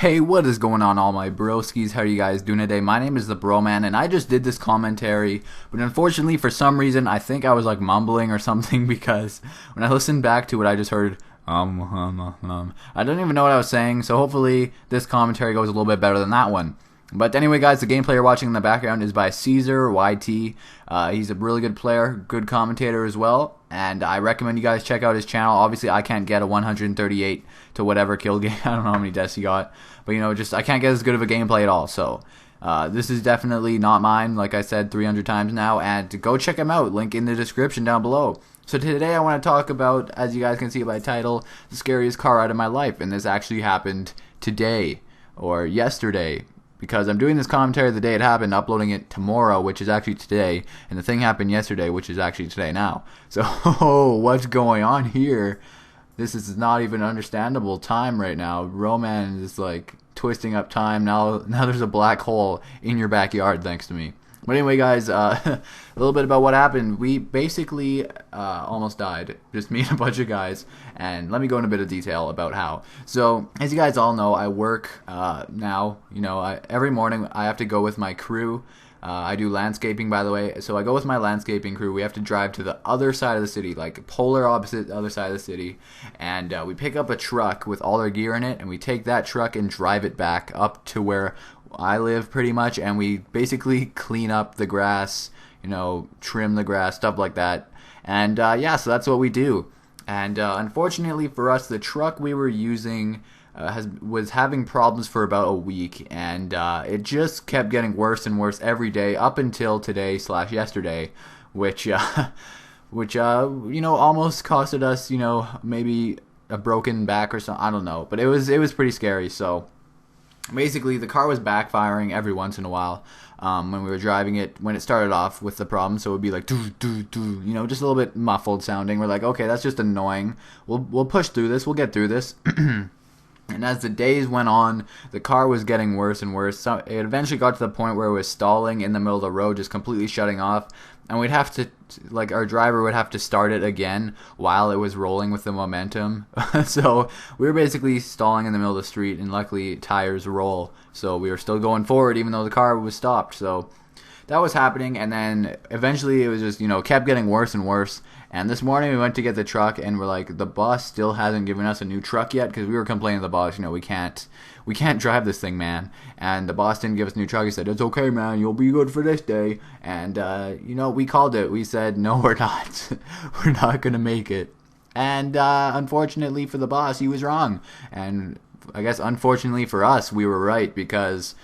Hey, what is going on, all my broskies? How are you guys doing today? My name is the Broman, and I just did this commentary, but unfortunately, for some reason, I think I was like mumbling or something because when I listened back to it, I just heard I don't even know what I was saying. So hopefully, this commentary goes a little bit better than that one. But anyway, guys, the gameplay you're watching in the background is by Caesar YT. He's a really good player, good commentator as well, and I recommend you guys check out his channel. Obviously, I can't get a 138 to whatever kill game. I don't know how many deaths he got, but just I can't get as good of a gameplay at all. So this is definitely not mine, like I said 300 times now, and to go check him out. Link in the description down below. So today I want to talk about, as you guys can see by the title, the scariest car ride of my life, and this actually happened today or yesterday. Because I'm doing this commentary the day it happened, uploading it tomorrow, which is actually today, and the thing happened yesterday, which is actually today now. So, what's going on here? This is not even understandable time right now. Roman is like twisting up time. Now there's a black hole in your backyard thanks to me. But anyway, guys, a little bit about what happened. We basically almost died, just me and a bunch of guys, and let me go into a bit of detail about how. So, as you guys all know, I work now. Every morning I have to go with my crew. I do landscaping, by the way, so I go with my landscaping crew. We have to drive to the other side of the city, like polar opposite other side of the city, and we pick up a truck with all our gear in it, and we take that truck and drive it back up to where I live pretty much, and we basically clean up the grass, trim the grass, stuff like that. And so that's what we do. And unfortunately for us, the truck we were using was having problems for about a week, and it just kept getting worse and worse every day up until today/yesterday, which almost costed us maybe a broken back or something. I don't know, but it was pretty scary. So basically, the car was backfiring every once in a while when we were driving it, when it started off with the problem. So it would be like, doo, doo, doo, just a little bit muffled sounding. We're like, okay, that's just annoying. We'll push through this. We'll get through this. And as the days went on, the car was getting worse and worse. So it eventually got to the point where it was stalling in the middle of the road, just completely shutting off. And we'd have to, our driver would have to start it again while it was rolling with the momentum. So we were basically stalling in the middle of the street, and luckily tires roll. So we were still going forward even though the car was stopped. So that was happening, and then eventually it was just, kept getting worse and worse. And this morning we went to get the truck, and we're like, the boss still hasn't given us a new truck yet, because we were complaining to the boss, we can't drive this thing, man. And the boss didn't give us a new truck. He said, it's okay, man, you'll be good for this day. And we called it. We said, no, we're not. We're not gonna make it. And unfortunately for the boss, he was wrong. And I guess unfortunately for us, we were right, because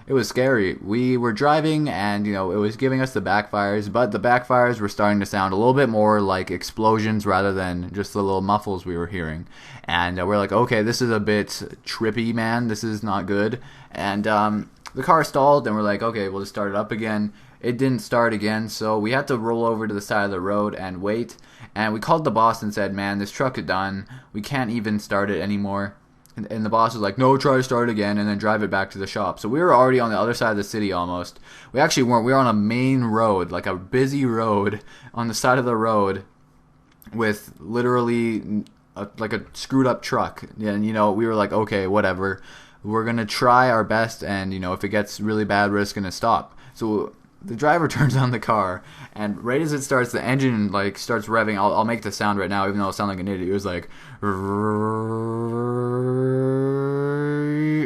it was scary. We were driving, and it was giving us the backfires, but the backfires were starting to sound a little bit more like explosions rather than just the little muffles we were hearing. And we're like, okay, this is a bit trippy, man. This is not good. And the car stalled, and we're like, okay, we'll just start it up again. It didn't start again, so we had to roll over to the side of the road and wait. And we called the boss and said, man, this truck is done. We can't even start it anymore. And the boss was like, no, try to start it again and then drive it back to the shop. So we were already on the other side of the city almost. We actually weren't. We were on a main road, like a busy road, on the side of the road with literally like a screwed up truck. And, we were like, okay, whatever. We're going to try our best, and, if it gets really bad, we're just going to stop. So the driver turns on the car, and right as it starts, the engine starts revving. I'll make the sound right now, even though I sound like an idiot. It was like,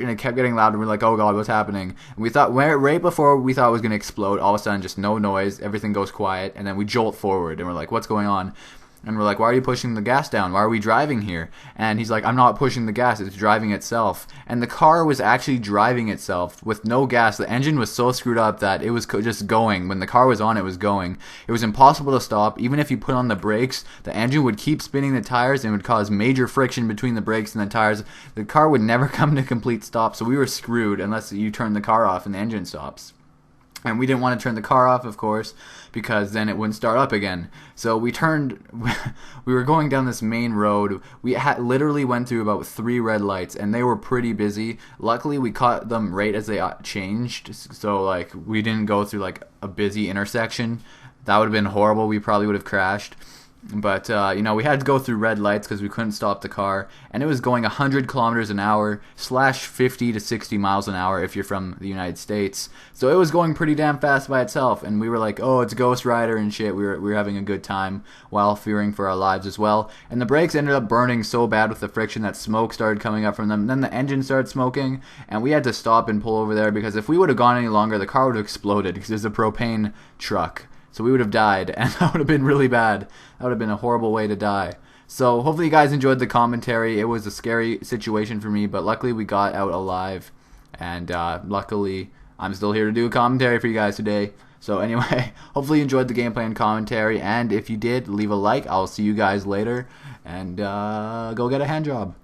and it kept getting louder. We're like, oh god, what's happening? And we thought, right before we thought it was gonna explode, all of a sudden, just no noise, everything goes quiet, and then we jolt forward, and we're like, what's going on? And we're like, why are you pushing the gas down? Why are we driving here? And he's like, I'm not pushing the gas, it's driving itself. And the car was actually driving itself with no gas. The engine was so screwed up that it was just going. When the car was on, it was going. It was impossible to stop. Even if you put on the brakes, the engine would keep spinning the tires and would cause major friction between the brakes and the tires. The car would never come to complete stop, so we were screwed unless you turn the car off and the engine stops. And we didn't want to turn the car off, of course, because then it wouldn't start up again. So we were going down this main road. We literally went through about 3 red lights, and they were pretty busy. Luckily, we caught them right as they changed, so we didn't go through a busy intersection. That would have been horrible. We probably would have crashed. But we had to go through red lights because we couldn't stop the car, and it was going 100 kilometers an hour slash 50 to 60 miles an hour if you're from the United States. So it was going pretty damn fast by itself, and we were like, oh, it's Ghost Rider and shit. We were having a good time while fearing for our lives as well. And the brakes ended up burning so bad with the friction that smoke started coming up from them. And then the engine started smoking, and we had to stop and pull over there because if we would have gone any longer, the car would have exploded because it's a propane truck. So we would have died, and that would have been really bad. That would have been a horrible way to die. So hopefully you guys enjoyed the commentary. It was a scary situation for me, but luckily we got out alive. And luckily I'm still here to do a commentary for you guys today. So anyway, hopefully you enjoyed the gameplay and commentary. And if you did, leave a like. I'll see you guys later. And go get a hand job.